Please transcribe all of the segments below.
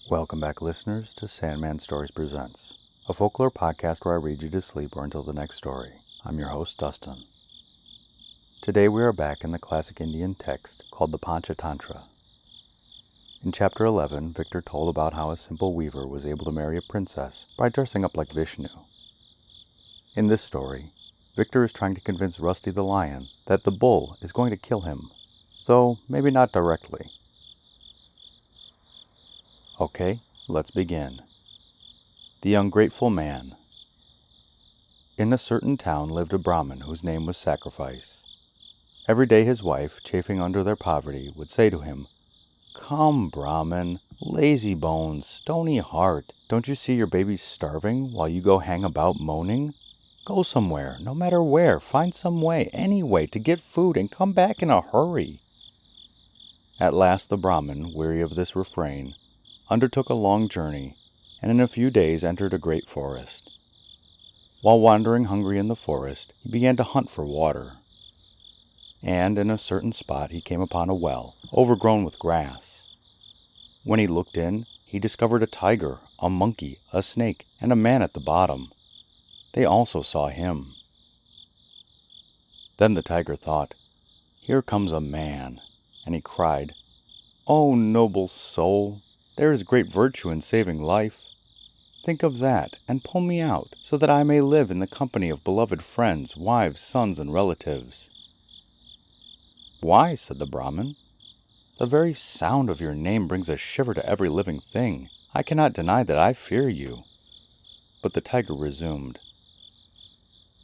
Welcome back, listeners, to Sandman Stories Presents, a folklore podcast where I read you to sleep or until the next story. I'm your host, Dustin. Today we are back in the classic Indian text called the Panchatantra. In Chapter 11, Victor told about how a simple weaver was able to marry a princess by dressing up like Vishnu. In this story, Victor is trying to convince Rusty the lion that the bull is going to kill him, though maybe not directly. Okay, let's begin. The Ungrateful Man. In a certain town lived a Brahmin whose name was Sacrifice. Every day his wife, chafing under their poverty, would say to him, "Come, Brahmin, lazy bones, stony heart, don't you see your baby's starving while you go hang about moaning? Go somewhere, no matter where, find some way, any way, to get food and come back in a hurry." At last the Brahmin, weary of this refrain, undertook a long journey, and in a few days entered a great forest. While wandering hungry in the forest, he began to hunt for water. And in a certain spot he came upon a well, overgrown with grass. When he looked in, he discovered a tiger, a monkey, a snake, and a man at the bottom. They also saw him. Then the tiger thought, "Here comes a man," and he cried, "O noble soul! There is great virtue in saving life. Think of that, and pull me out, so that I may live in the company of beloved friends, wives, sons, and relatives." "Why," said the Brahmin, "the very sound of your name brings a shiver to every living thing. I cannot deny that I fear you." But the tiger resumed,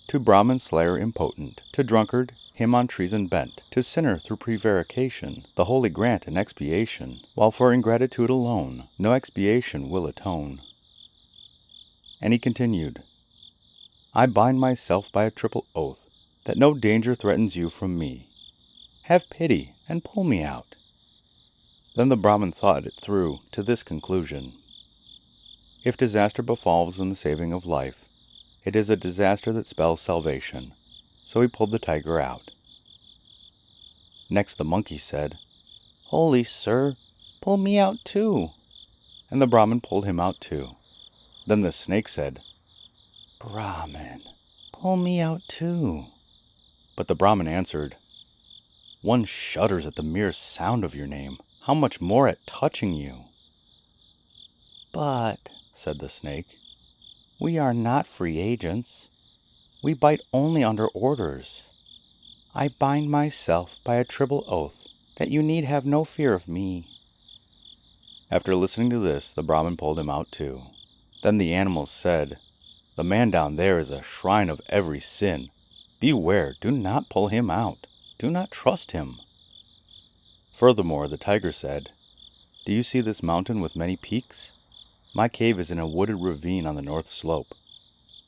"To Brahmin slayer impotent, to drunkard, him on treason bent, to sinner through prevarication, the holy grant an expiation, while for ingratitude alone, no expiation will atone." And he continued, "I bind myself by a triple oath, that no danger threatens you from me. Have pity, and pull me out." Then the Brahmin thought it through to this conclusion: if disaster befalls in the saving of life, it is a disaster that spells salvation, so he pulled the tiger out. Next the monkey said, "Holy sir, pull me out too." And the Brahmin pulled him out too. Then the snake said, "Brahmin, pull me out too." But the Brahmin answered, "One shudders at the mere sound of your name. How much more at touching you?" "But," said the snake, "we are not free agents. We bite only under orders. I bind myself by a triple oath that you need have no fear of me." After listening to this, the Brahmin pulled him out too. Then the animals said, "The man down there is a shrine of every sin. Beware, do not pull him out. Do not trust him." Furthermore, the tiger said, "Do you see this mountain with many peaks? My cave is in a wooded ravine on the north slope.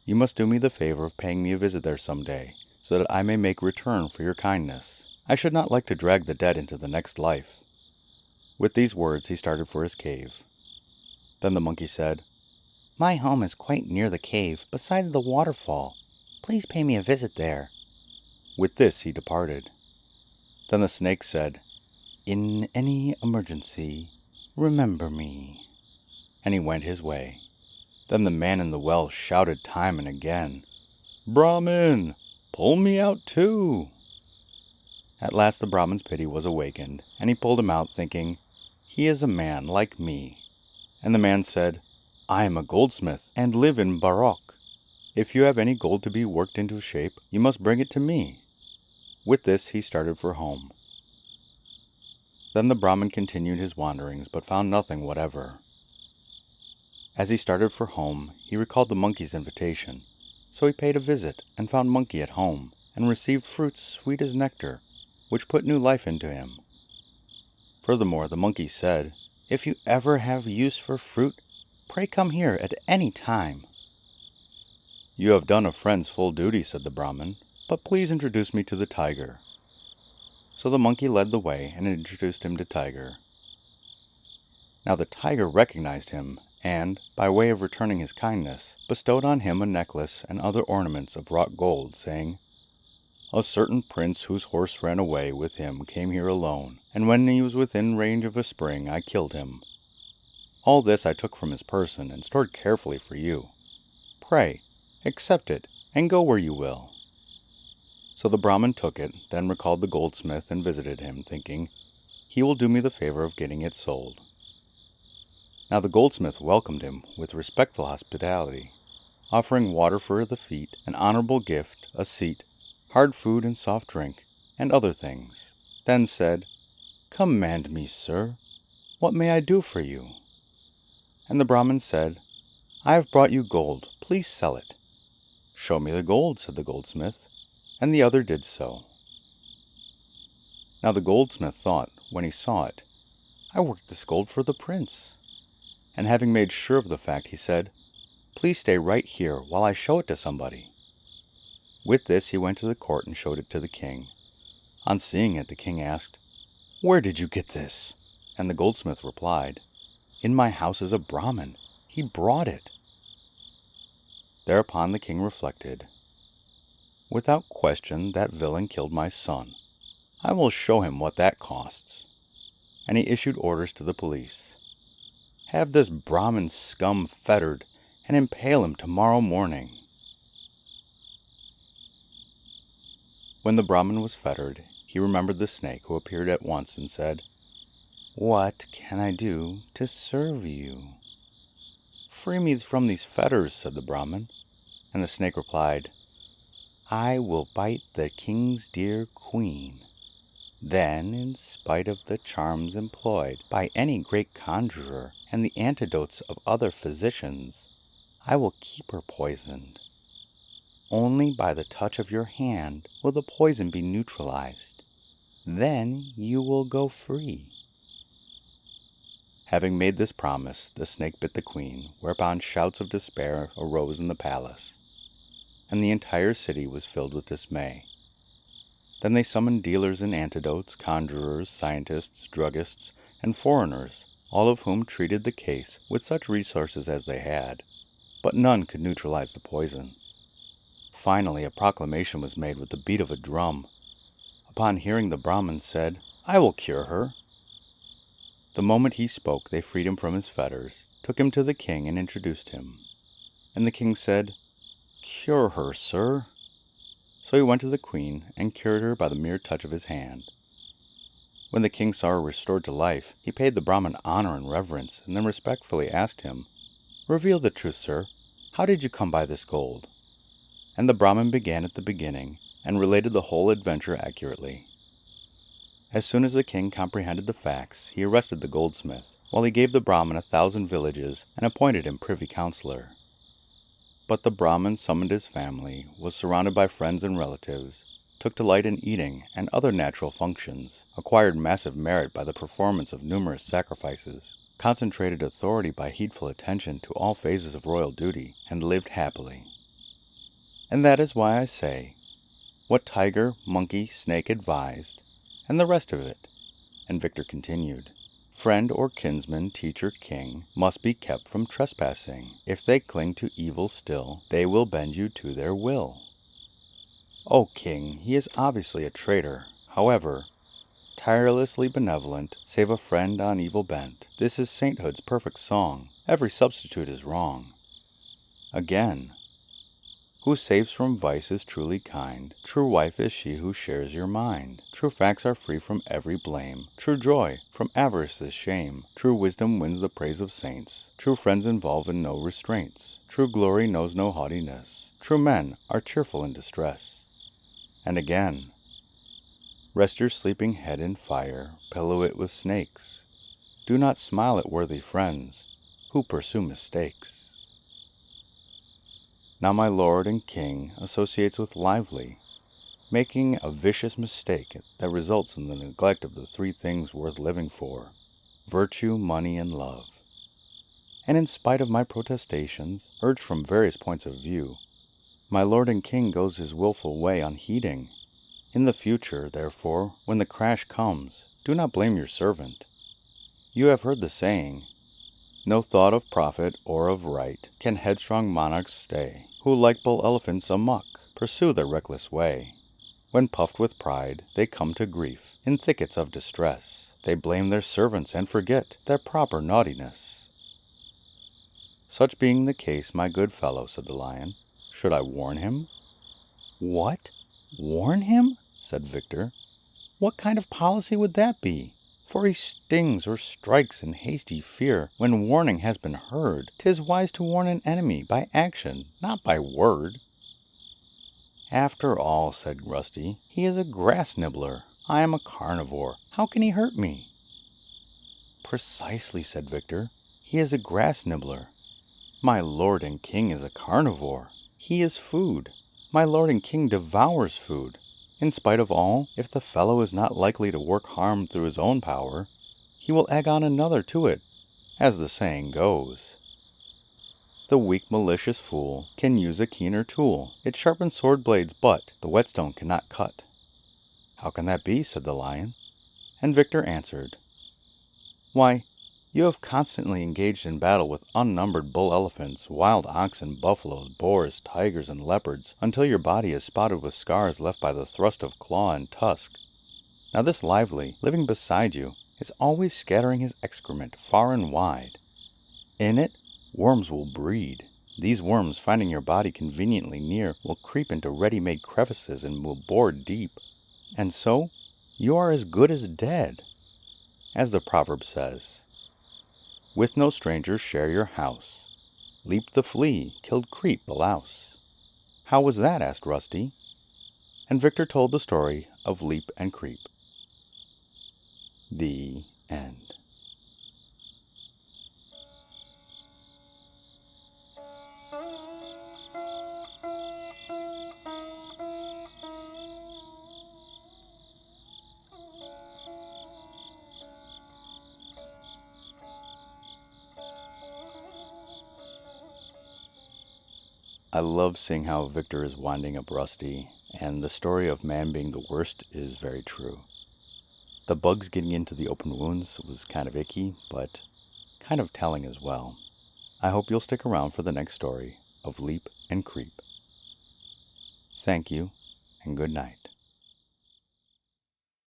You must do me the favor of paying me a visit there some day, so that I may make return for your kindness. I should not like to drag the dead into the next life." With these words he started for his cave. Then the monkey said, "My home is quite near the cave, beside the waterfall. Please pay me a visit there." With this he departed. Then the snake said, "In any emergency, remember me." And he went his way. Then the man in the well shouted time and again, "Brahmin, pull me out too." At last the Brahmin's pity was awakened, and he pulled him out, thinking, "He is a man like me." And the man said, "I am a goldsmith, and live in Baroque. If you have any gold to be worked into shape, you must bring it to me." With this he started for home. Then the Brahmin continued his wanderings, but found nothing whatever. As he started for home, he recalled the monkey's invitation, so he paid a visit and found Monkey at home, and received fruits sweet as nectar, which put new life into him. Furthermore, the monkey said, "If you ever have use for fruit, pray come here at any time." "You have done a friend's full duty," said the Brahmin, "but please introduce me to the tiger." So the monkey led the way and introduced him to Tiger. Now the tiger recognized him, and, by way of returning his kindness, bestowed on him a necklace and other ornaments of wrought gold, saying, "A certain prince whose horse ran away with him came here alone, and when he was within range of a spring I killed him. All this I took from his person and stored carefully for you. Pray, accept it, and go where you will." So the Brahmin took it, then recalled the goldsmith and visited him, thinking, "He will do me the favor of getting it sold." Now the goldsmith welcomed him with respectful hospitality, offering water for the feet, an honorable gift, a seat, hard food and soft drink, and other things. Then said, "Command me, sir, what may I do for you?" And the Brahmin said, "I have brought you gold, please sell it." "Show me the gold," said the goldsmith, and the other did so. Now the goldsmith thought, when he saw it, "I worked this gold for the prince." And having made sure of the fact, he said, "Please stay right here while I show it to somebody." With this he went to the court and showed it to the king. On seeing it, the king asked, "Where did you get this?" And the goldsmith replied, "In my house is a Brahmin. He brought it." Thereupon the king reflected, "Without question, that villain killed my son. I will show him what that costs." And he issued orders to the police. "Have this Brahmin scum fettered and impale him tomorrow morning." When the Brahmin was fettered, he remembered the snake, who appeared at once and said, "What can I do to serve you?" "Free me from these fetters," said the Brahmin. And the snake replied, "I will bite the king's dear queen. Then, in spite of the charms employed by any great conjurer and the antidotes of other physicians, I will keep her poisoned. Only by the touch of your hand will the poison be neutralized. Then you will go free." Having made this promise, the snake bit the queen, whereupon shouts of despair arose in the palace, and the entire city was filled with dismay. Then they summoned dealers in antidotes, conjurers, scientists, druggists, and foreigners, all of whom treated the case with such resources as they had, but none could neutralize the poison. Finally, a proclamation was made with the beat of a drum. Upon hearing, the Brahmin said, "I will cure her." The moment he spoke, they freed him from his fetters, took him to the king, and introduced him. And the king said, "Cure her, sir." So he went to the queen and cured her by the mere touch of his hand. When the king saw her restored to life, he paid the Brahmin honor and reverence, and then respectfully asked him, "Reveal the truth, sir. How did you come by this gold?" And the Brahmin began at the beginning, and related the whole adventure accurately. As soon as the king comprehended the facts, he arrested the goldsmith, while he gave the Brahmin 1,000 villages and appointed him privy councillor. But the Brahmin summoned his family, was surrounded by friends and relatives, took delight in eating and other natural functions, acquired massive merit by the performance of numerous sacrifices, concentrated authority by heedful attention to all phases of royal duty, and lived happily. And that is why I say, what tiger, monkey, snake advised, and the rest of it. And Victor continued, "Friend or kinsman, teacher, king, must be kept from trespassing. If they cling to evil still, they will bend you to their will. O king, he is obviously a traitor. However, tirelessly benevolent, save a friend on evil bent. This is sainthood's perfect song. Every substitute is wrong." Again, "Who saves from vice is truly kind. True wife is she who shares your mind. True facts are free from every blame. True joy from avarice is shame. True wisdom wins the praise of saints. True friends involve in no restraints. True glory knows no haughtiness. True men are cheerful in distress." And again, "Rest your sleeping head in fire. Pillow it with snakes. Do not smile at worthy friends who pursue mistakes." Now my lord and king associates with lively, making a vicious mistake that results in the neglect of the 3 things worth living for: virtue, money, and love. And in spite of my protestations, urged from various points of view, my lord and king goes his willful way unheeding. In the future, therefore, when the crash comes, do not blame your servant. You have heard the saying, "No thought of profit or of right can headstrong monarchs stay, who like bull elephants amuck pursue their reckless way. When puffed with pride, they come to grief in thickets of distress. They blame their servants and forget their proper naughtiness." Such being the case, my good fellow, said the lion, should I warn him? What? Warn him? said Victor. What kind of policy would that be? For he stings or strikes in hasty fear. When warning has been heard, 'tis wise to warn an enemy by action, not by word. After all, said Rusty, he is a grass nibbler. I am a carnivore. How can he hurt me? Precisely, said Victor. He is a grass nibbler. My lord and king is a carnivore. He is food. My lord and king devours food. In spite of all, if the fellow is not likely to work harm through his own power, he will egg on another to it, as the saying goes. The weak, malicious fool can use a keener tool. It sharpens sword blades, but the whetstone cannot cut. How can that be? Said the lion. And Victor answered, Why, you have constantly engaged in battle with unnumbered bull-elephants, wild oxen, buffaloes, boars, tigers, and leopards, until your body is spotted with scars left by the thrust of claw and tusk. Now this lively, living beside you, is always scattering his excrement far and wide. In it, worms will breed. These worms, finding your body conveniently near, will creep into ready-made crevices and will bore deep. And so, you are as good as dead. As the proverb says, with no stranger share your house. Leap the flea, killed Creep the louse. How was that? Asked Rusty. And Victor told the story of Leap and Creep. The end. I love seeing how Victor is winding up Rusty, and the story of man being the worst is very true. The bugs getting into the open wounds was kind of icky, but kind of telling as well. I hope you'll stick around for the next story of Leap and Creep. Thank you, and good night.